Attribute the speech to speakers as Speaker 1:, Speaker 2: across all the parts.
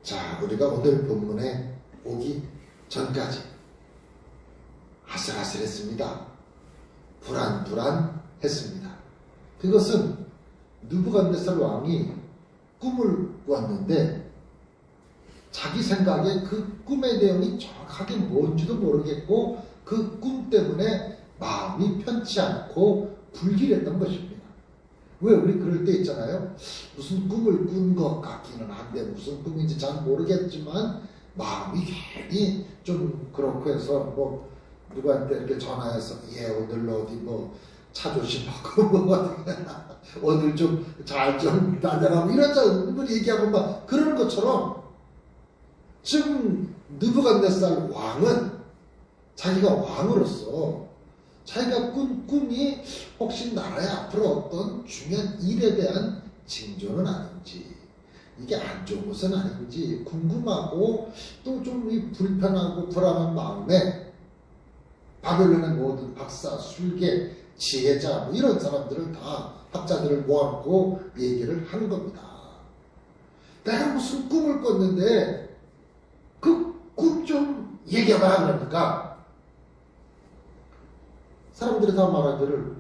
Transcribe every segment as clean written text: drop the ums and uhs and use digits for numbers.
Speaker 1: 자, 우리가 오늘 본문에 오기 전까지 아슬아슬했습니다. 불안했습니다. 그것은 느부갓네살 왕이 꿈을 꿨는데 자기 생각에 그 꿈의 내용이 정확하게 뭔지도 모르겠고 그 꿈 때문에 마음이 편치 않고 불길했던 것입니다. 왜 우리 그럴 때 있잖아요. 무슨 꿈을 꾼 것 같기는 한데 무슨 꿈인지 잘 모르겠지만 마음이 괜히 좀 그렇고 해서 뭐 누구한테 이렇게 전화해서 오늘 어디 뭐 차 조심하고 뭐 오늘 좀 잘 좀 다녀라 이런 얘기하고 막 그러는 것처럼 지금 느부갓네살 왕은 자기가 왕으로서 자기가 꾼 꿈이 혹시 나라의 앞으로 어떤 중요한 일에 대한 징조는 아닌지 이게 안 좋은 것은 아닌지 궁금하고 또 좀 불편하고 불안한 마음에 바벨론의 모든 박사, 술계, 지혜자 뭐 이런 사람들을 다 학자들을 모아놓고 얘기를 하는 겁니다. 내가 무슨 꿈을 꿨는데 그 꿈 좀 얘기해봐 그러니까 사람들이 다 말하기를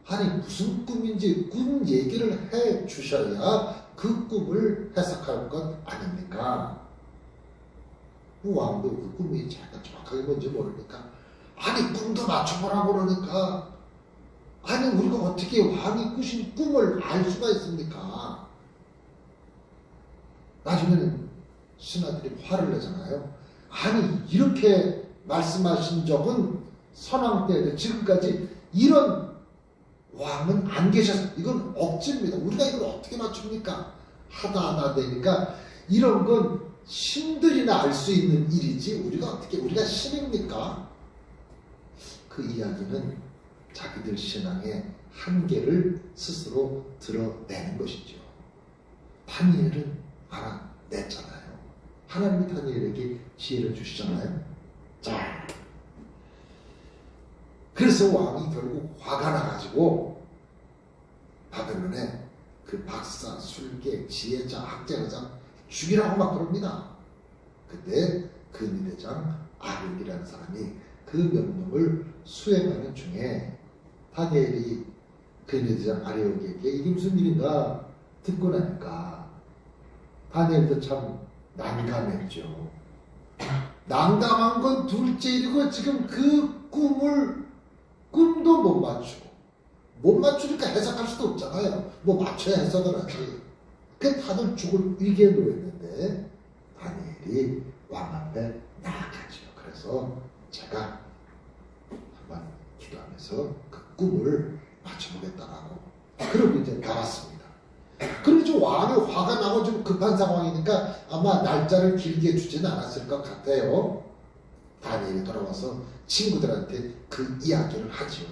Speaker 1: 아니 무슨 꿈인지 꿈 얘기를 해 주셔야 그 꿈을 해석할 것 아닙니까? 왕도 그 꿈이 자기가 정확하게 뭔지 모르니까 아니 꿈도 맞춰보라고 그러니까 아니 우리가 어떻게 왕이 꾸신 꿈을 알 수가 있습니까? 나중에는 신하들이 화를 내잖아요. 아니 이렇게 말씀하신 적은 선왕 때 지금까지 이런 왕은 안 계셔서 이건 억지입니다. 우리가 이걸 어떻게 맞춥니까? 하다 되니까 이런 건 신들이나 알 수 있는 일이지 우리가 신입니까? 그 이야기는 자기들 신앙의 한계를 스스로 드러내는 것이죠. 다니엘은 알아냈잖아요. 하나님이 다니엘에게 지혜를 주시잖아요. 자, 그래서 왕이 결국 화가 나가지고 바벨론에 그 박사, 술계, 지혜자, 학자회장 죽이라고 막 그럽니다. 그때 그 니대장 아력이라는 사람이 그 명령을 수행하는 중에 다니엘이 그 니대장 아력에게 이게 무슨 일인가 듣고 나니까 다니엘도 참 난감했죠. 난감한 건 둘째 일이고 지금 그 꿈도 못 맞추고 못 맞추니까 해석할 수도 없잖아요. 뭐 맞춰야 해석을 하지. 그 다들 죽을 위기에 놓였는데 다니엘이 왕 앞에 나아가죠. 그래서 제가 한번 기도하면서 그 꿈을 맞춰보겠다라고 그러고 이제 나왔습니다. 그리고 좀 왕이 화가 나고 좀 급한 상황이니까 아마 날짜를 길게 주지는 않았을 것 같아요. 다니엘이 돌아와서 친구들한테 그 이야기를 하죠.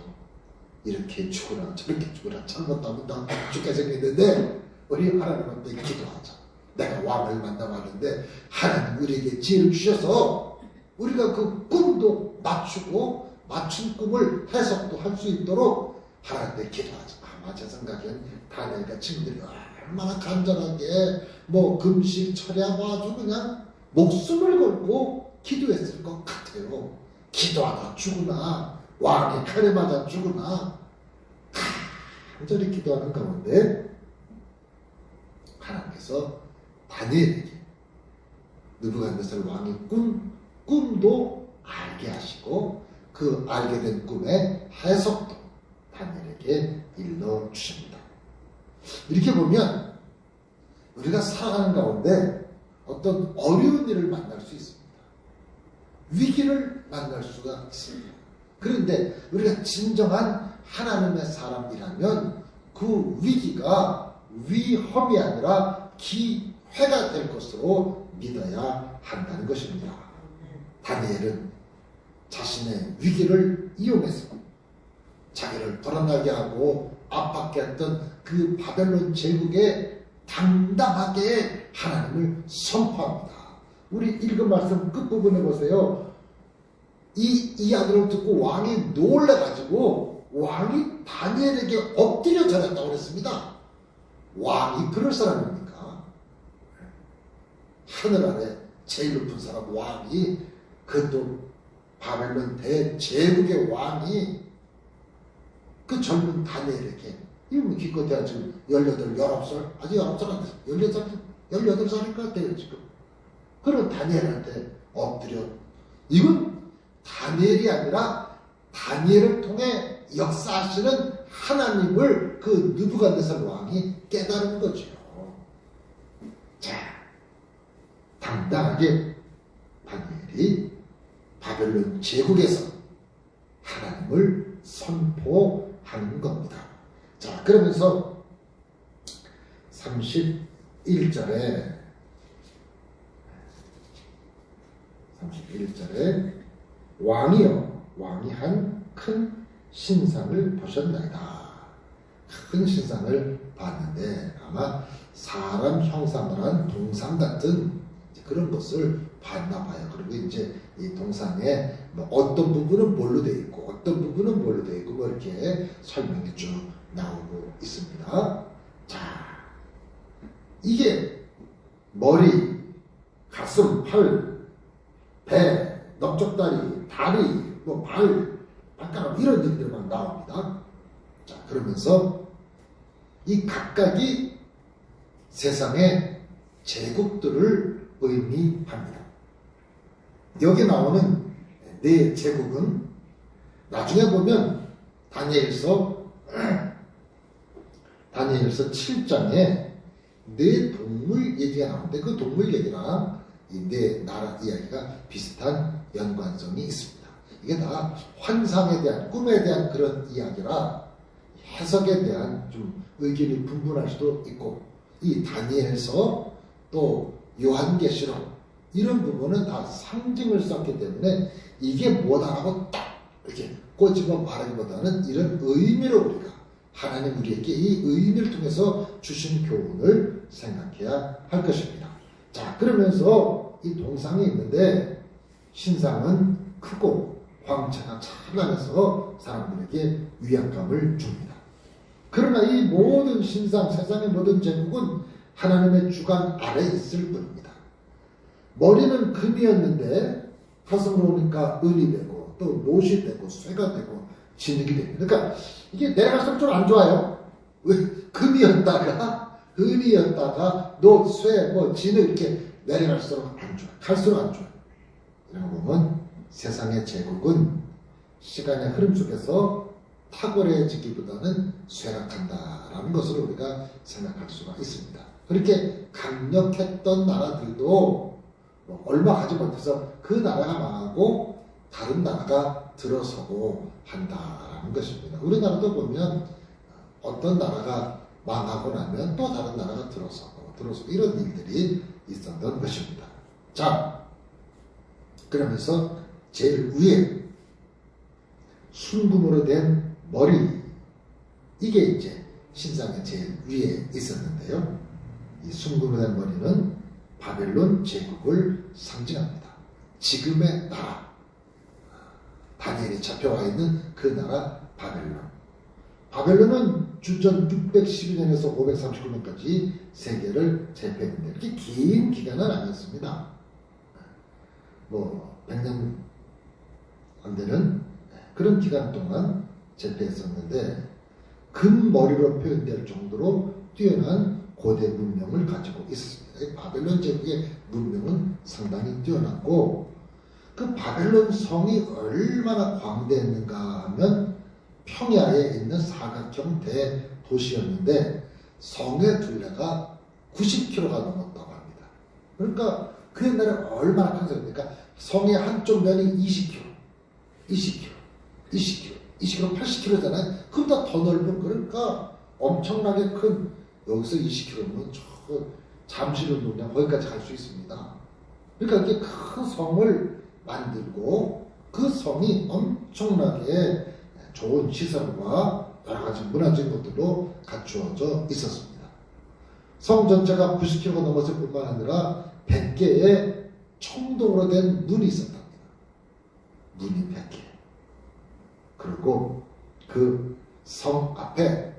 Speaker 1: 이렇게 죽으라 저렇게 죽으라 잘못하면 나 죽게 생겼는데 우리 하나님한테 기도하자. 내가 왕을 만나봤는데 하나님 우리에게 지혜를 주셔서 우리가 그 꿈도 맞추고 맞춘 꿈을 해석도 할 수 있도록 하나님한테 기도하자. 아마 제 생각엔 다니엘과 친구들이 얼마나 간절하게 뭐 금식 철야하고 아주 그냥 목숨을 걸고 기도했을 것 같아요. 기도하다 죽으나 왕의 칼에 맞아 죽으나 간절히 기도하는 가운데 하나님께서 다니엘에게 느부갓네살 왕이 꿈도 알게 하시고 그 알게 된 꿈의 해석도 다니엘에게 일러주십니다. 이렇게 보면 우리가 살아가는 가운데 어떤 어려운 일을 만날 수 있습니다. 위기를 만날 수가 있습니다. 그런데 우리가 진정한 하나님의 사람이라면 그 위기가 위험이 아니라 기회가 될 것으로 믿어야 한다는 것입니다. 다니엘은 자신의 위기를 이용해서 자기를 불안하게 하고 압박했던 그 바벨론 제국에 당당하게 하나님을 선포합니다. 우리 읽은 말씀 끝부분에 보세요. 이 이야기를 듣고 왕이 놀라가지고 왕이 다니엘에게 엎드려 절했다고 그랬습니다. 왕이 그럴 사람입니까? 하늘 아래 제일 높은 사람 왕이, 그것도 바벨론 대제국의 왕이 그 젊은 다니엘에게, 이거 기껏해야 지금 18, 19살, 아직 19살 안 됐어. 18살일 것 같아요, 지금. 그런 다니엘한테 엎드려. 이건 다니엘이 아니라 다니엘을 통해 역사하시는 하나님을 그 느부갓네살 왕이 깨달은 거죠. 자, 당당하게 다니엘이 바벨론 제국에서 하나님을 선포하는 겁니다. 자, 그러면서 31절에 왕이요, 왕이 한 큰 신상을 보셨나이다. 큰 신상을 봤는데 아마 사람 형상을 한 동상 같은 그런 것을 봤나 봐요. 그리고 이제 이 동상에 뭐 어떤 부분은 뭘로 되어 있고 어떤 부분은 뭘로 되어 있고 뭐 이렇게 설명이 쭉 나오고 있습니다. 자, 이게 머리, 가슴, 팔, 배, 넓적다리, 다리, 뭐 발가락 이런 얘기들만 나옵니다. 자, 그러면서 이 각각이 세상의 제국들을 의미합니다. 여기 나오는 네 제국은 나중에 보면 다니엘서 7장에 네 동물 얘기가 나오는데 그 동물 얘기랑 이 네 나라 이야기가 비슷한 연관성이 있습니다. 이게 다 환상에 대한, 꿈에 대한 그런 이야기라 해석에 대한 좀 의견이 분분할 수도 있고, 이 다니엘서 또 요한계시록 이런 부분은 다 상징을 썼기 때문에 이게 뭐다라고 딱 이렇게 꼬집어 말하기보다는 이런 의미로 우리가 하나님 우리에게 이 의미를 통해서 주신 교훈을 생각해야 할 것입니다. 자, 그러면서 이 동상이 있는데 신상은 크고 광채가 찬란해서 사람들에게 위압감을 줍니다. 그러나 이 모든 신상, 세상의 모든 제국은 하나님의 주관 아래 있을 뿐입니다. 머리는 금이었는데 가슴으로 오니까 은이 되고 또 못이 되고 쇠가 되고 진흙이 됩니다. 그러니까 이게 내려갈수록 좀 안 좋아요. 금이었다가 은이었다가 못, 쇠, 뭐 진흙 이렇게 내려갈수록 안 좋아요. 갈수록 안 좋아요. 이런 거 보면 세상의 제국은 시간의 흐름 속에서 탁월해지기보다는 쇠락한다라는 것을 우리가 생각할 수가 있습니다. 그렇게 강력했던 나라들도 얼마 가지 못해서 그 나라가 망하고 다른 나라가 들어서고 한다라는 것입니다. 우리나라도 보면 어떤 나라가 망하고 나면 또 다른 나라가 들어서고 이런 일들이 있었던 것입니다. 자, 그러면서 제일 위에 순금으로 된 머리, 이게 이제 신상의 제일 위에 있었는데요. 이 순금으로 된 머리는 바벨론 제국을 상징합니다. 지금의 나라, 다니엘이 잡혀와 있는 그 나라 바벨론. 바벨론은 주전 612년에서 539년까지 세계를 제패했는데 이렇게 긴 기간은 아니었습니다. 뭐 100년 안 되는 그런 기간 동안 제패했었는데 금머리로 표현될 정도로 뛰어난 고대 문명을 가지고 있었습니다. 바벨론 제국의 문명은 상당히 뛰어났고 그 바벨론 성이 얼마나 광대했는가 하면 평야에 있는 사각형 대도시였는데 성의 둘레가 90km가 넘었다고 합니다. 그러니까 그 옛날에 얼마나 큰 성입니까? 성의 한쪽 면이 20km 80km잖아요. 그보다 더 넓은, 그러니까 엄청나게 큰, 여기서 20km면 저 잠실은 그냥 거기까지 갈 수 있습니다. 그러니까 이렇게 큰 성을 만들고 그 성이 엄청나게 좋은 시설과 여러 가지 문화적인 것들로 갖추어져 있었습니다. 성 전체가 90km가 넘었을 뿐만 아니라 100개의 청동으로 된 문이 있었답니다. 문이 100개. 그리고 그 성 앞에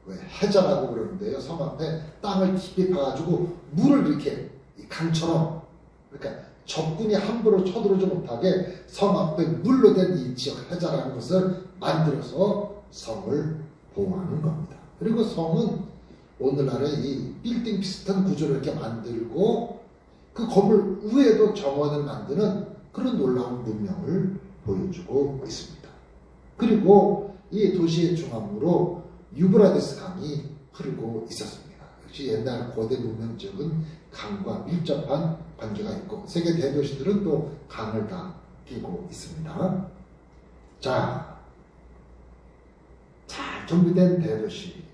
Speaker 1: 왜 해자라고 그러는데요. 성 앞에 땅을 깊이 파가지고 물을 이렇게 강처럼, 그러니까 적군이 함부로 쳐들어오지 못하게 성 앞에 물로된 이 지역 해자라는 것을 만들어서 성을 보호하는 겁니다. 그리고 성은 오늘날의 이 빌딩 비슷한 구조를 이렇게 만들고 그 건물 위에도 정원을 만드는 그런 놀라운 문명을 보여주고 있습니다. 그리고 이 도시의 중앙으로 유브라데스 강이 흐르고 있었습니다. 역시 옛날 고대 문명 지역은 강과 밀접한 관계가 있고 세계 대도시들은 또 강을 다 끼고 있습니다. 자, 잘 정비된 대도시,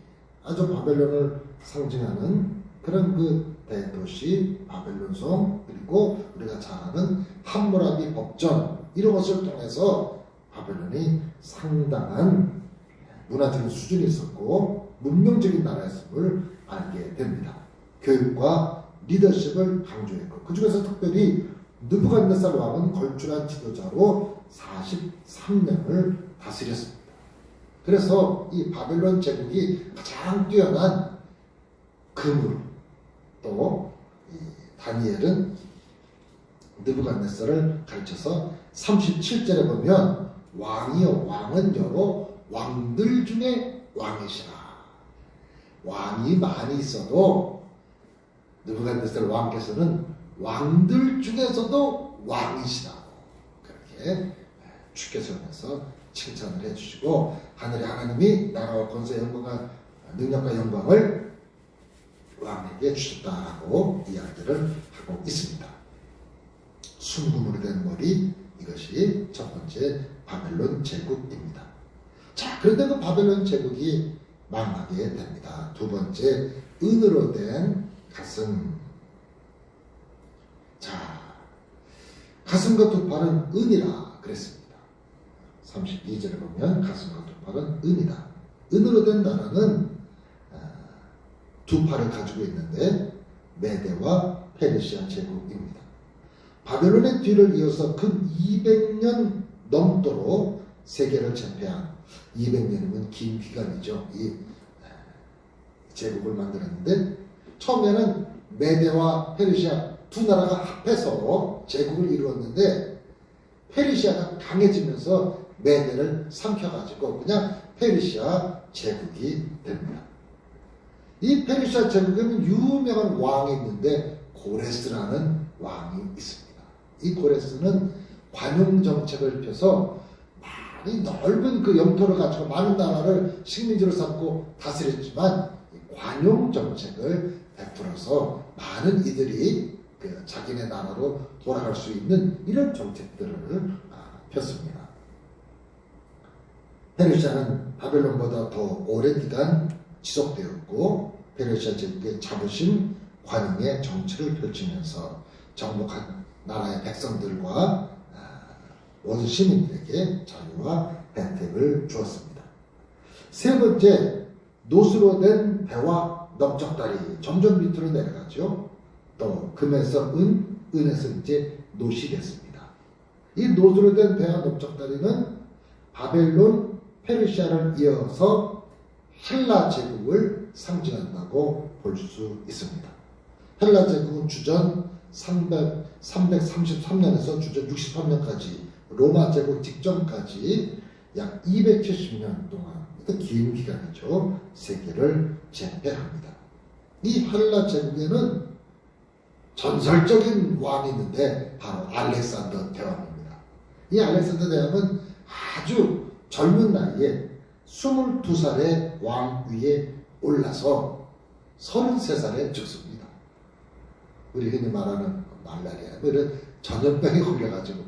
Speaker 1: 아주 바벨론을 상징하는 그런 그 대도시 바벨론성, 그리고 우리가 잘 아는 함무라비 법전, 이런 것을 통해서 바벨론이 상당한 문화적인 수준이 있었고 문명적인 나라였음을 알게 됩니다. 교육과 리더십을 강조했고 그 중에서 특별히 느부갓네살 왕은 걸출한 지도자로 43년을 다스렸습니다. 그래서 이 바벨론 제국이 가장 뛰어난 금으로, 또 다니엘은 느부갓네살을 가르쳐서 37절에 보면 왕이여 왕은 여러 왕들 중에 왕이시라. 왕이 많이 있어도 느부갓네살 왕께서는 왕들 중에서도 왕이시라고 그렇게 축해서면서 칭찬을 해주시고 하늘의 하나님이 나라와 권세 영광과 능력과 영광을 왕에게 주셨다라고 이야기를 하고 있습니다. 순금으로 된 머리, 이것이 첫 번째 바벨론 제국입니다. 자, 그런데 그 바벨론 제국이 망하게 됩니다. 두 번째, 은으로 된 가슴. 자, 가슴과 두 팔은 은이라 그랬습니다. 32절에 보면 가슴과 두 팔은 은이다. 은으로 된 나라는 두 팔을 가지고 있는데 메대와 페르시아 제국입니다. 바벨론의 뒤를 이어서 근 200년 넘도록 세계를 제패한, 200년이면 긴 기간이죠. 이 제국을 만들었는데 처음에는 메대와 페르시아 두 나라가 합해서 제국을 이루었는데 페르시아가 강해지면서 메대를 삼켜가지고 그냥 페르시아 제국이 됩니다. 이 페르시아 제국에는 유명한 왕이 있는데 고레스라는 왕이 있습니다. 이 고레스는 관용 정책을 펴서 많이 넓은 그 영토를 가지고 많은 나라를 식민지로 삼고 다스렸지만 관용 정책을 베풀어서 많은 이들이 그 자기네 나라로 돌아갈 수 있는 이런 정책들을 폈습니다. 페르시아는 바벨론보다 더 오랜 기간 지속되었고 페르시아 제국의 자부심, 관용의 정책을 펼치면서 정복한 나라의 백성들과 모든 시민들에게 자유와 혜택을 주었습니다. 세 번째, 노수로 된 배와 넓적다리, 점점 밑으로 내려가죠. 또 금에서 은, 은에서 이제 노시 됐습니다. 이 노수로 된 배와 넓적다리는 바벨론, 페르시아를 이어서 헬라 제국을 상징한다고 볼 수 있습니다. 헬라 제국은 주전 333년에서 주전 63년까지 로마 제국 직전까지 약 270년 동안, 긴 기간이죠, 세계를 제패합니다. 이 헬라 제국에는 전설적인 왕이 있는데 바로 알렉산더 대왕입니다. 이 알렉산더 대왕은 아주 젊은 나이에 22살의 왕 위에 올라서 33살에 죽습니다. 우리 흔히 말하는 말라리아, 이런 전염병에 걸려가지고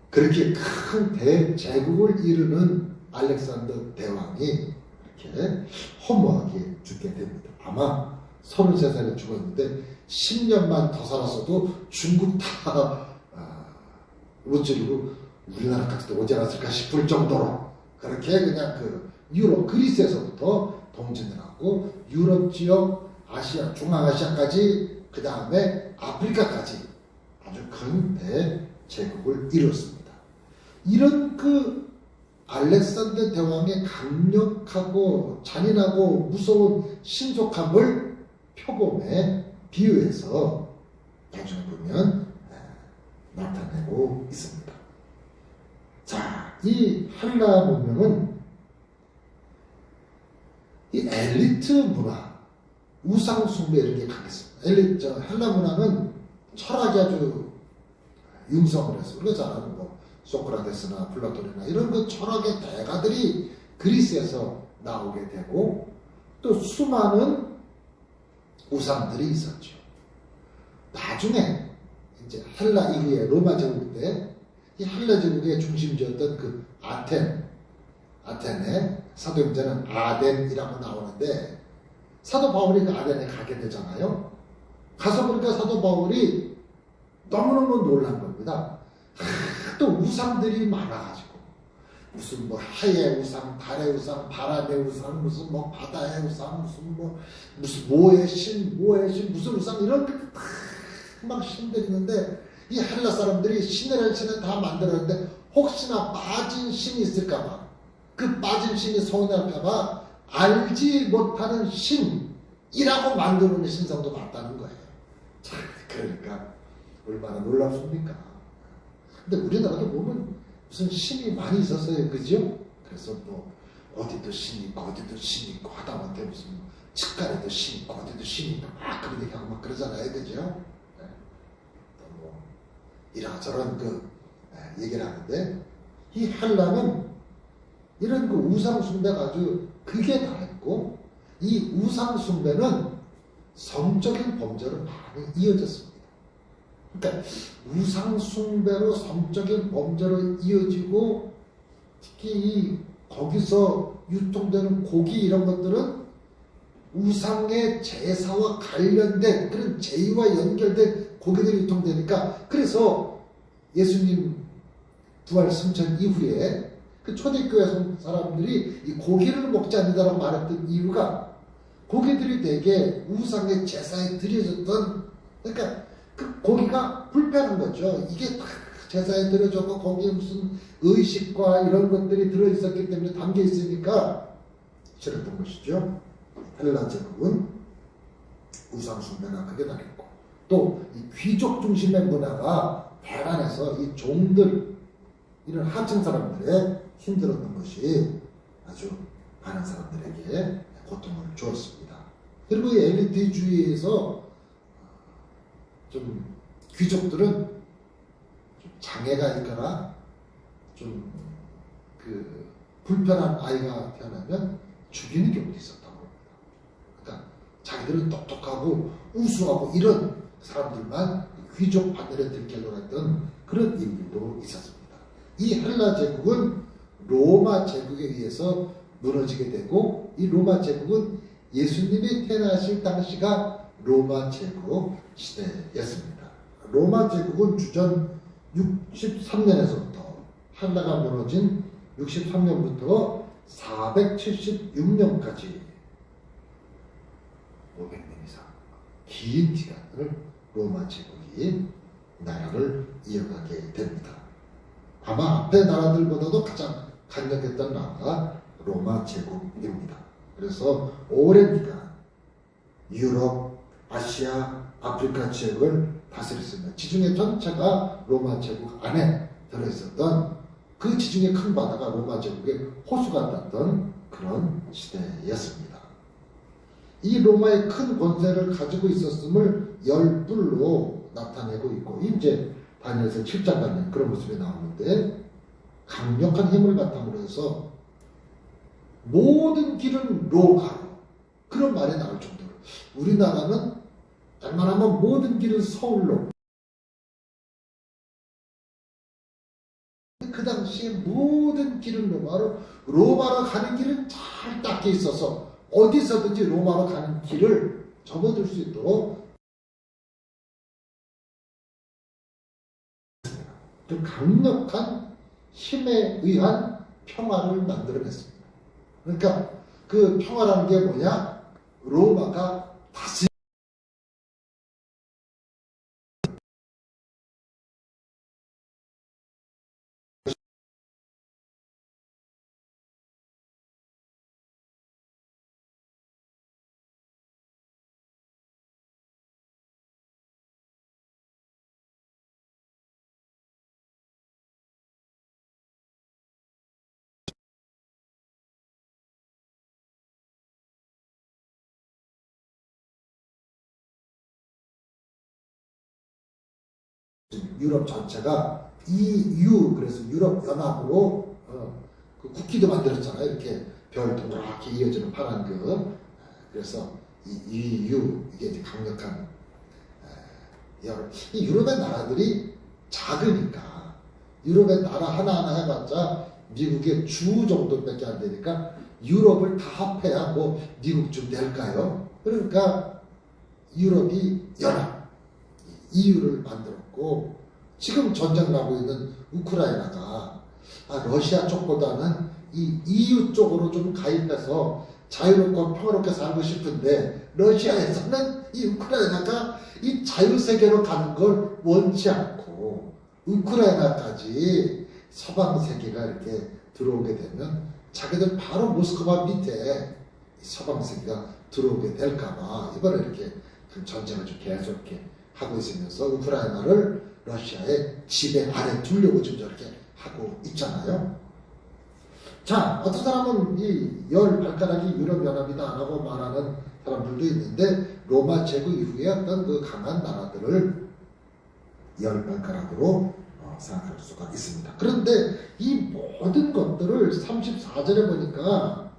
Speaker 1: 그렇게 큰 대제국을 이루는 알렉산더 대왕이 이렇게 허무하게 죽게 됩니다. 아마 33살에 죽었는데 10년만 더 살았어도 중국 다 무찌르고 우리나라 같은 데 오지 않았을까 싶을 정도로 그렇게 그냥 그 유럽, 그리스에서부터 동진을 하고 유럽 지역, 아시아, 중앙아시아까지, 그 다음에 아프리카까지 아주 큰 대제국을 이뤘습니다. 이런 그 알렉산더 대왕의 강력하고 잔인하고 무서운 신속함을 표범에 비유해서 나중에 보면 나타내고 있습니다. 자, 이 헬라 문명은 이 엘리트 문화, 우상 숭배 이런 게 강했습니다. 헬라 문화는 철학이 아주 융성을 해서 그러잖아요. 뭐 소크라테스나 플라톤이나 이런 그 철학의 대가들이 그리스에서 나오게 되고 또 수많은 우상들이 있었죠. 나중에 이제 헬라 이후에 로마 제국 때 이 헬라 제국의 중심지였던 그 아텐의 사도행전은 아덴이라고 나오는데 사도 바울이 그 아덴에 가게 되잖아요. 가서 보니까 사도 바울이 너무너무 놀란 겁니다. 또 우상들이 많아가지고 무슨 뭐 해의 우상, 달의 우상, 바람의 우상, 무슨 뭐 바다의 우상, 무슨 모의 신, 무슨 우상 이런 막 신들이 있는데 이 헬라 사람들이 신이라는 신을 다 만들었는데 혹시나 빠진 신이 있을까봐 그 빠진 신이 서운할까봐 알지 못하는 신이라고 만드는 신상도 많다는 거예요. 자, 그러니까 얼마나 놀랍습니까? 근데 우리나라도 보면 무슨 신이 많이 있었어요. 그죠? 그래서 뭐 어디도 신이 있고 어디도 신이 있고 하다못해 무슨 측간에도 신이 있고 어디도 신이 있고 막 그런 얘기하고 막 그러잖아요. 그죠? 네. 또 뭐 이런저런 얘기를 하는데 이 헬라는 이런 그 우상 숭배가 아주 극에 달했고 이 우상 숭배는 성적인 범죄로 많이 이어졌습니다. 그러니까 우상 숭배로 성적인 범죄로 이어지고 특히 거기서 유통되는 고기 이런 것들은 우상의 제사와 관련된 그런 제의와 연결된 고기들이 유통되니까 그래서 예수님 부활 승천 이후에 그 초대교회 사람들이 이 고기를 먹지 않는다라고 말했던 이유가 고기들이 되게 우상의 제사에 드려졌던 그러니까 그 고기가 불편한 거죠. 이게 다 제사에 드려졌고 거기에 무슨 의식과 이런 것들이 들어있었기 때문에 담겨 있으니까 싫었던 것이죠. 헬라 제국은 우상 숭배가 크게 당했고 또 이 귀족 중심의 문화가 대란해서 이 종들 이런 하층 사람들의 힘들었던 것이 아주 많은 사람들에게 고통을 주었습니다. 그리고 이 엘리트주의에서 좀 귀족들은 좀 장애가 있거나 좀 불편한 아이가 태어나면 죽이는 경우도 있었다고 합니다. 그러니까 자기들은 똑똑하고 우수하고 이런 사람들만 귀족 반열에 들게로 했던 그런 인물도 있었습니다. 이 헬라 제국은 로마 제국에 의해서 무너지게 되고 이 로마 제국은 예수님이 태어나실 당시가 로마 제국 시대였습니다. 로마 제국은 주전 63년에서부터 헬라가 무너진 63년부터 476년까지 500년 이상 긴 시간을 로마 제국이 나라를 이어가게 됩니다. 아마 앞에 나라들보다도 가장 강력했던 나라가 로마 제국입니다. 그래서 오랜 기간 유럽, 아시아, 아프리카 지역을 다스렸습니다. 지중해 전체가 로마 제국 안에 들어있었던 그 지중해 큰 바다가 로마 제국의 호수가 닿던 그런 시대였습니다. 이 로마의 큰 권세를 가지고 있었음을 열불로 나타내고 있고 이제 다니엘서 7장 가면 그런 모습이 나오는데 강력한 힘을 바탕으로 해서 모든 길은 로마로 그런 말이 나올 정도로 우리나라는 웬만하면 모든 길은 서울로 그 당시에 모든 길은 로마로 가는 길은 잘 닦여 있어서 어디서든지 로마로 가는 길을 접어들 수 있도록 좀 강력한 힘에 의한 평화를 만들어냈습니다. 그러니까 그 평화라는 게 뭐냐? 로마가 다시 유럽 전체가 EU, 그래서 유럽 연합으로 그 국기도 만들었잖아요. 이렇게 별 동그랗게 이어지는 파란 그. 그래서 이 EU, 이게 이제 강력한 이 유럽의 나라들이 작으니까, 유럽의 나라 하나하나 해봤자 미국의 주 정도밖에 안 되니까 유럽을 다 합해야 뭐 미국쯤 될까요? 그러니까 유럽이 연합, EU를 만들었고, 지금 전쟁 나고 있는 우크라이나가 러시아 쪽보다는 이 EU 쪽으로 좀 가입해서 자유롭고 평화롭게 살고 싶은데, 러시아에서는 이 우크라이나가 이 자유세계로 가는 걸 원치 않고, 우크라이나까지 서방 세계가 이렇게 들어오게 되면 자기들 바로 모스크바 밑에 서방 세계가 들어오게 될까봐 이번에 이렇게 전쟁을 좀 계속 이렇게 하고 있으면서 우크라이나를 러시아의 지배 아래 두려고 지금 저렇게 하고 있잖아요. 자, 어떤 사람은 이 열 발가락이 유럽연합이다라고 말하는 사람들도 있는데, 로마 제국 이후에 어떤 그 강한 나라들을 열 발가락으로 생각할 수가 있습니다. 그런데 이 모든 것들을 34절에 보니까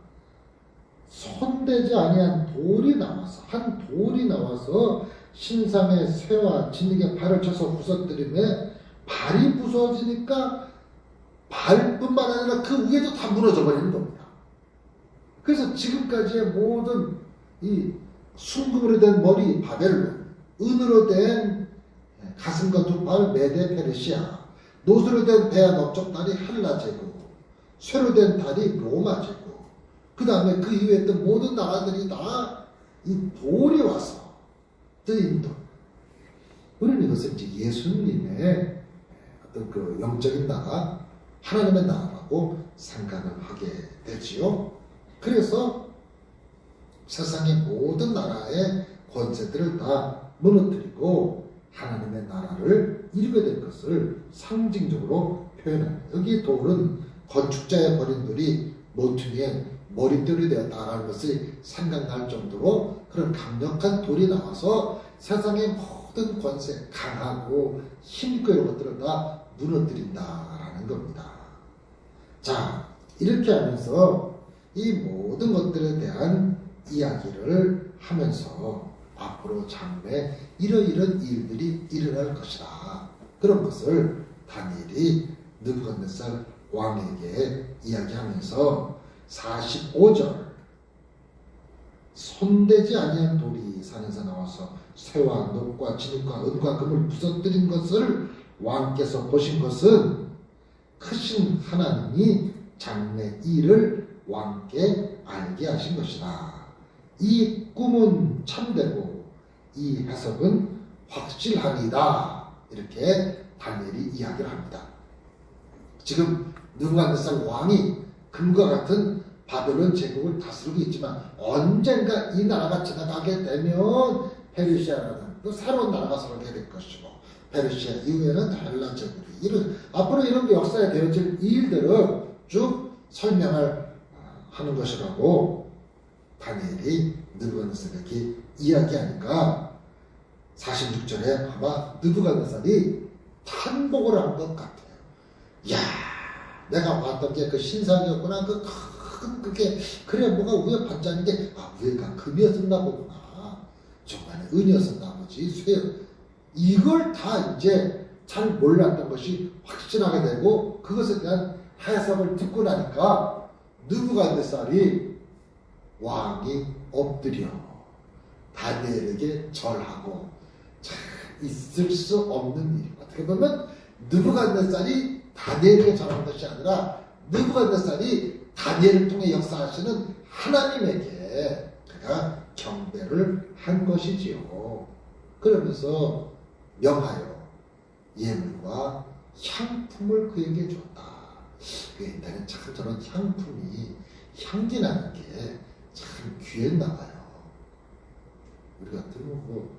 Speaker 1: 손대지 아니한 돌이 나와서, 한 돌이 나와서 신상의 쇠와 진흙에 발을 쳐서 부서뜨리며 발이 부서지니까 발뿐만 아니라 그 위에도 다 무너져 버리는 겁니다. 그래서 지금까지의 모든 이 순금으로 된 머리 바벨론, 은으로 된 가슴과 두팔 메데 페르시아, 노수로 된 배와 넓적다리 헬라 제국, 쇠로 된 다리 로마 제국, 그 다음에 그 이후에 있던 모든 나라들이 다 이 돌이 와서 뜨인 돌. 우리는 이것을 이제 예수님의 어떤 그 영적인 나라, 하나님의 나라라고 생각을 하게 되지요. 그래서 세상의 모든 나라의 권세들을 다 무너뜨리고 하나님의 나라를 이루게 될 것을 상징적으로 표현합니다. 여기 돌은 건축자의 버린 돌이 모퉁이에 머릿돌이 되었다라는 것을 생각날 정도로 그런 강력한 돌이 나와서 세상의 모든 권세, 강하고 힘있고 이런 것들을 다 무너뜨린다라는 겁니다. 자, 이렇게 하면서 이 모든 것들에 대한 이야기를 하면서 앞으로 장래 이러이런 일들이 일어날 것이다. 그런 것을 다니엘이 느부갓네살 왕에게 이야기하면서 45절 손대지 아니한 돌이 산에서 나와서 쇠와 녹과 진흙과 은과 금을 부서뜨린 것을 왕께서 보신 것은 크신 하나님이 장래 일을 왕께 알게 하신 것이다. 이 꿈은 참되고 이 해석은 확실합니다. 이렇게 다니엘이 이야기를 합니다. 지금 느부갓네살 왕이 금과 같은 바벨론 제국을 다스리고 있지만 언젠가 이 나라가 지나가게 되면 페르시아라는 또 새로운 나라가 설게 될 것이고, 페르시아 이후에는 헬라 제국이 이런 앞으로 이런 역사에 되어질 일들을 쭉 설명을 하는 것이라고 다니엘이 느부갓네살에게 이야기하니까 46절에 아마 느부갓네살이 탄복을 한 것 같아요. 야, 내가 봤던 게 그 신상이었구나. 그 큰 그게 그래 뭐가 위에 반짝인데 위에가 금이었었나 보구나. 중간에 은이었었나 보지. 쇠. 이걸 다 이제 잘 몰랐던 것이 확신하게 되고 그것에 대한 해석을 듣고 나니까 느부갓네살이 왕이 엎드려 다니엘에게 절하고, 참 있을 수 없는 일. 어떻게 보면 느부갓네살이 다니엘에게 절하는 것이 아니라 느부갓네살이 다니엘을 통해 역사하시는 하나님에게 그가 경배를 한 것이지요. 그러면서 명하여 예물과 향품을 그에게 줬다. 그 옛날에 참 저런 향품이 향기 나는 게 참 귀했나 봐요. 우리 같으면 뭐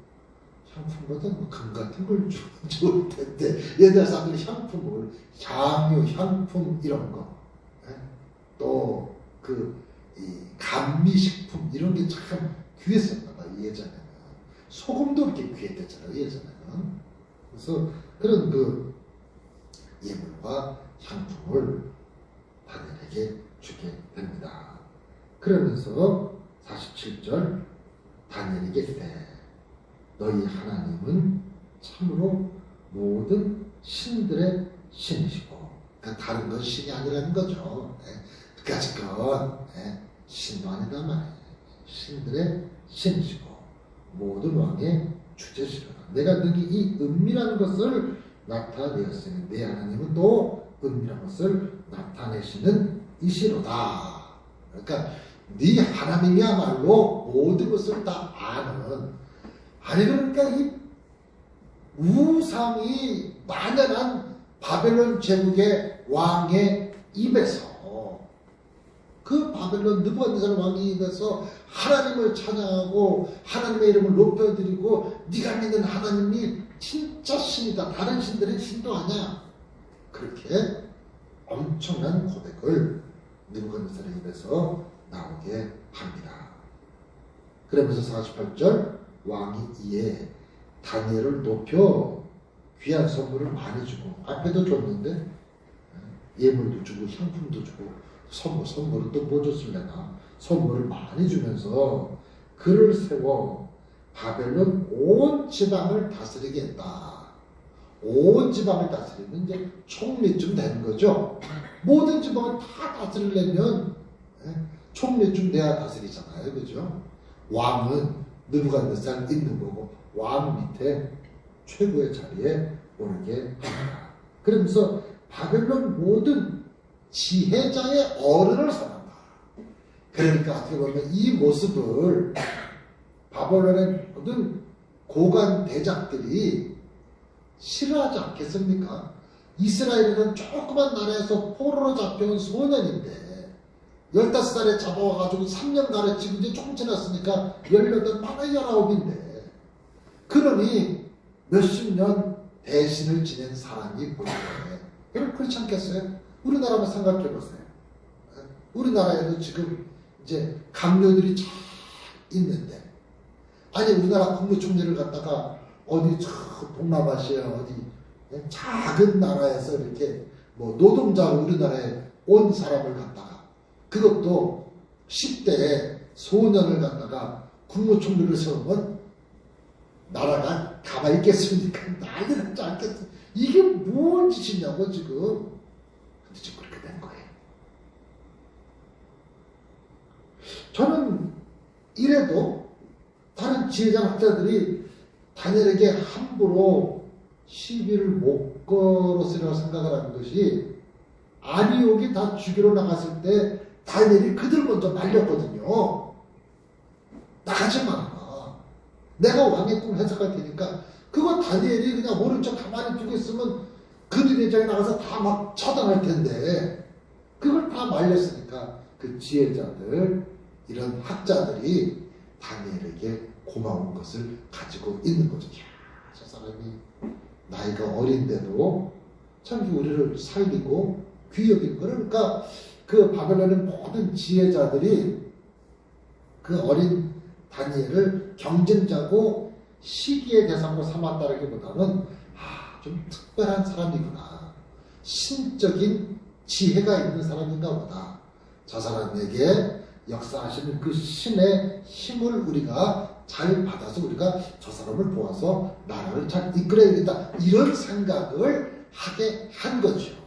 Speaker 1: 향품보다 뭐 금 같은 걸 좋을 텐데 옛날 사람들이 향품을 향유, 향품 이런 거, 또 그 이 감미식품 이런 게 참 귀했었나 봐요. 예전에는 소금도 이렇게 귀했댔잖아요. 예전에는. 그래서 그런 그 예물과 향품을 다니엘에게 주게 됩니다. 그러면서 47절 다니엘에게 이르되 너희 하나님은 참으로 모든 신들의 신이시고, 그러니까 다른 건 신이 아니라는 거죠. 그까짓 건 신도 아니다 말이에요. 신들의 신이시고 모든 왕의 주제시로다. 내가 능히 이 은밀한 것을 나타내었으니 내 하나님은 또 은밀한 것을 나타내시는 이시로다. 그러니까 네 하나님이야말로 모든 것을 다 아는, 아니 그러니까 이 우상이 만연한 바벨론 제국의 왕의 입에서, 그 바벨론 느부갓네살 왕의 입에서 하나님을 찬양하고 하나님의 이름을 높여드리고 네가 믿는 하나님이 진짜 신이다, 다른 신들은 신도 아니야, 그렇게 엄청난 고백을 느부갓네살의 입에서 나오게 합니다. 그러면서 48절 왕이 이에 다니엘을 높여 귀한 선물을 많이 주고, 앞에도 줬는데 예물도 주고 향품도 주고 선물은 또 뭐 줬을래나, 선물을 많이 주면서 그를 세워 바벨론 온 지방을 다스리게 했다. 온 지방을 다스리면 이제 총리쯤 되는 거죠. 모든 지방을 다 다스리려면 총리쯤 돼야 다스리잖아요, 그죠? 왕은 느부갓네살 있는 거고 왕 밑에 최고의 자리에 오르게 합니다. 그러면서 바벨론 모든 지혜자의 어른을 삼았다. 그러니까 어떻게 보면 이 모습을 바벨론의 모든 고관 대작들이 싫어하지 않겠습니까? 이스라엘은 조그만 나라에서 포로로 잡혀온 소년인데 15살에 잡아와가지고 3년 가르치고 이제 조금 지났으니까 18, 많아 19인데, 그러니 몇십 년 대신을 지낸 사람이 보이는데, 여러분 그렇지 않겠어요? 우리나라만 생각해보세요. 우리나라에도 지금 이제 강요들이 쫙 있는데, 아니 우리나라 국무총리를 갖다가 어디 저 동남아시아 어디 작은 나라에서 이렇게 뭐 노동자로 우리나라에 온 사람을 갖다가, 그것도 10대에 소년을 갖다가 국무총리를 세우면 나라가 가만히 있겠습니까? 난리 나지 않겠어. 이게 뭔 짓이냐고 지금. 근데 지금 그렇게 된 거예요. 저는 이래도 다른 지혜자 학자들이 다니엘에게 함부로 시비를 못 걸었으리라고 생각을 하는 것이, 아리옥이 다 죽이러 나갔을 때 다니엘이 그들 먼저 말렸거든요. 나가지 마라. 내가 왕의 꿈 해석할 테니까. 그거 다니엘이 그냥 모른 척 가만히 두고 있으면 그들의 장에 나가서 다 막 처단할 텐데, 그걸 다 말렸으니까 그 지혜자들, 이런 학자들이 다니엘에게 고마운 것을 가지고 있는 거죠. 이야, 저 사람이 나이가 어린데도 참 우리를 살리고 귀 여긴 거를, 그러니까 그 바벨론의 모든 지혜자들이 그 어린 다니엘을 경쟁자고 시기의 대상으로 삼았다라기보다는 좀 특별한 사람이구나, 신적인 지혜가 있는 사람인가 보다, 저 사람에게 역사하시는 그 신의 힘을 우리가 잘 받아서 우리가 저 사람을 도와서 나라를 잘 이끌어야겠다, 이런 생각을 하게 한 거죠.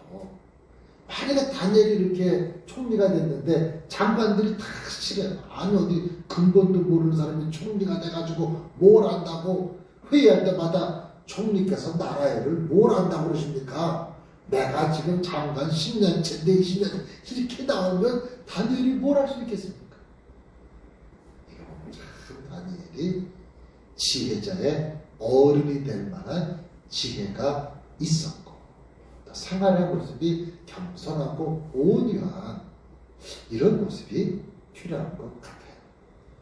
Speaker 1: 만약에 다니엘이 이렇게 총리가 됐는데 장관들이 다 싫어요. 아니 어디 근본도 모르는 사람이 총리가 돼가지고 뭘 안다고, 회의할 때마다 총리께서 나라를 뭘 안다고 그러십니까? 내가 지금 장관 10년째인데 20년 이렇게 나오면 다니엘이 뭘 할 수 있겠습니까? 이거 보면 참 다니엘이 지혜자의 어른이 될 만한 지혜가 있었고, 생활의 모습이 겸손하고 온유한 이런 모습이 필요한 것 같아요.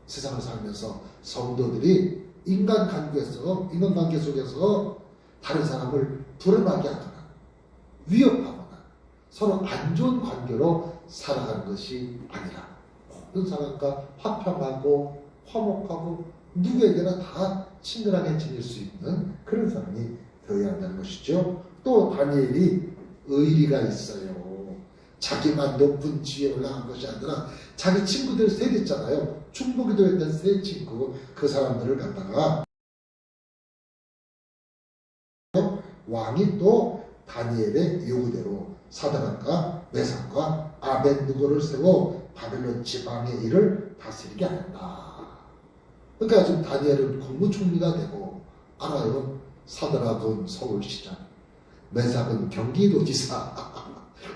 Speaker 1: 세상을 살면서 성도들이 인간관계 속에서 다른 사람을 불안하게 하거나 위협하거나 서로 안 좋은 관계로 살아가는 것이 아니라 모든 사람과 화평하고 화목하고 누구에게나 다 친근하게 지낼 수 있는 그런 사람이 되어야 것이죠. 또 다니엘이 의리가 있어요. 자기만 높은 지위에 올라간 것이 아니라 자기 친구들 셋 있잖아요. 충북기도 했던 세 친구, 그 사람들을 갖다가 왕이 또 다니엘의 요구대로 사드락과 메삭과 아벤느고를 세워 바벨론 지방의 일을 다스리게 하였다. 그러니까 지금 다니엘은 국무총리가 되고, 알아요. 사드락은 서울시장, 메삭은 경기도지사,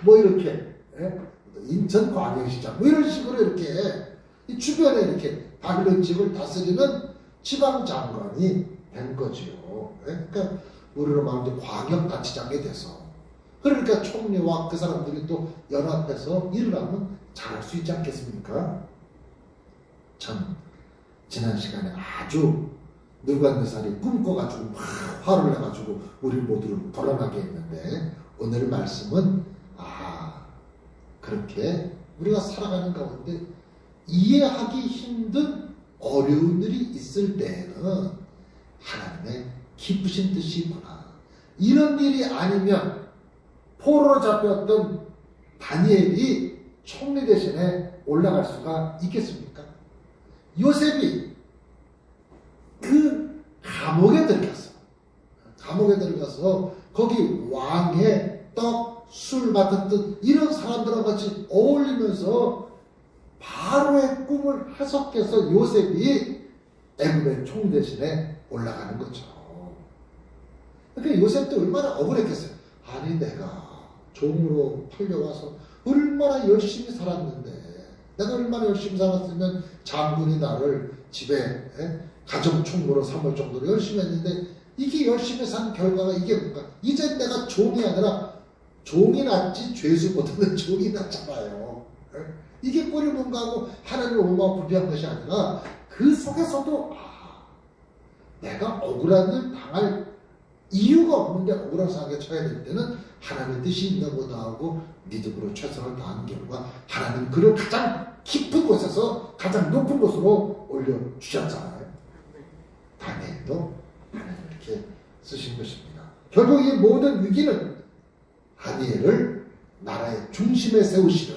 Speaker 1: 뭐 이렇게, 인천광역시장, 뭐 이런 식으로 이렇게 이 주변에 이렇게 바벨론 지역을 다스리는 지방장관이 된 거지요. 그러니까 우리로 말하면 광역자치장이 돼서, 그러니까 총리와 그 사람들이 또 연합해서 일을 하면 잘할 수 있지 않겠습니까? 참 지난 시간에 아주 느부갓네살이 꿈꿔가지고 막 화를 내가지고 우리 모두를 불안하게 했는데, 오늘 말씀은 그렇게 우리가 살아가는 가운데 이해하기 힘든 어려운 일이 있을 때에는 하나님의 기쁘신 뜻이 있구나. 이런 일이 아니면 포로로 잡혔던 다니엘이 총리 대신에 올라갈 수가 있겠습니까? 요셉이 그 감옥에 들어갔어. 감옥에 들어가서 거기 왕의 떡, 술 맡았던 이런 사람들과 같이 어울리면서 바로의 꿈을 해석해서 요셉이 애굽의 총리 대신에 올라가는 거죠. 그러니까 요셉도 얼마나 억울했겠어요. 아니 내가 종으로 팔려와서 얼마나 열심히 살았는데, 내가 얼마나 열심히 살았으면 장군이 나를 집에 가정총무로 삼을 정도로 열심히 했는데, 이게 열심히 산 결과가 이게 뭔가, 이제 내가 종이 아니라 종이 낫지 죄수보다는 종이 낫잖아요. 이게 꼴이 뭔가 하고 하나님을 원망불평한 것이 아니라 그 속에서도 내가 억울한 일 당할 이유가 없는데 억울한 상황에 처해야 될 때는 하나님의 뜻이 있나 보다 하고 믿음으로 최선을 다하는 결과 하나님 그를 가장 깊은 곳에서 가장 높은 곳으로 올려주셨잖아요. 다니엘도 하나님 이렇게 쓰신 것입니다. 결국 이 모든 위기는 다니엘을 나라의 중심에 세우시려,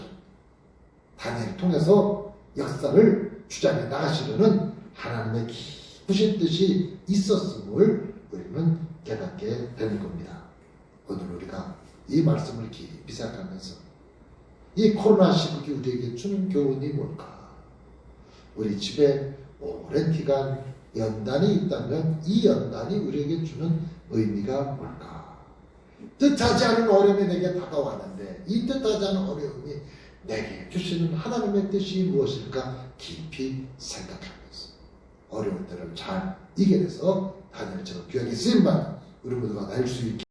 Speaker 1: 다니엘을 통해서 역사를 주장해 나가시려는 하나님의 깊으신 뜻이 있었음을 우리는 깨닫게 되는 겁니다. 오늘 우리가 이 말씀을 깊이 생각하면서 이 코로나 시국이 우리에게 주는 교훈이 뭘까? 우리 집에 오랜 기간 연단이 있다면 이 연단이 우리에게 주는 의미가 뭘까? 뜻하지 않은 어려움이 내게 다가왔는데 이 뜻하지 않은 어려움이 내게 주시는 하나님의 뜻이 무엇일까 깊이 생각하면서 어려운 때를 잘 이겨내서 다니엘처럼 귀하게 쓰임받는 우리 모두가 날 수 있게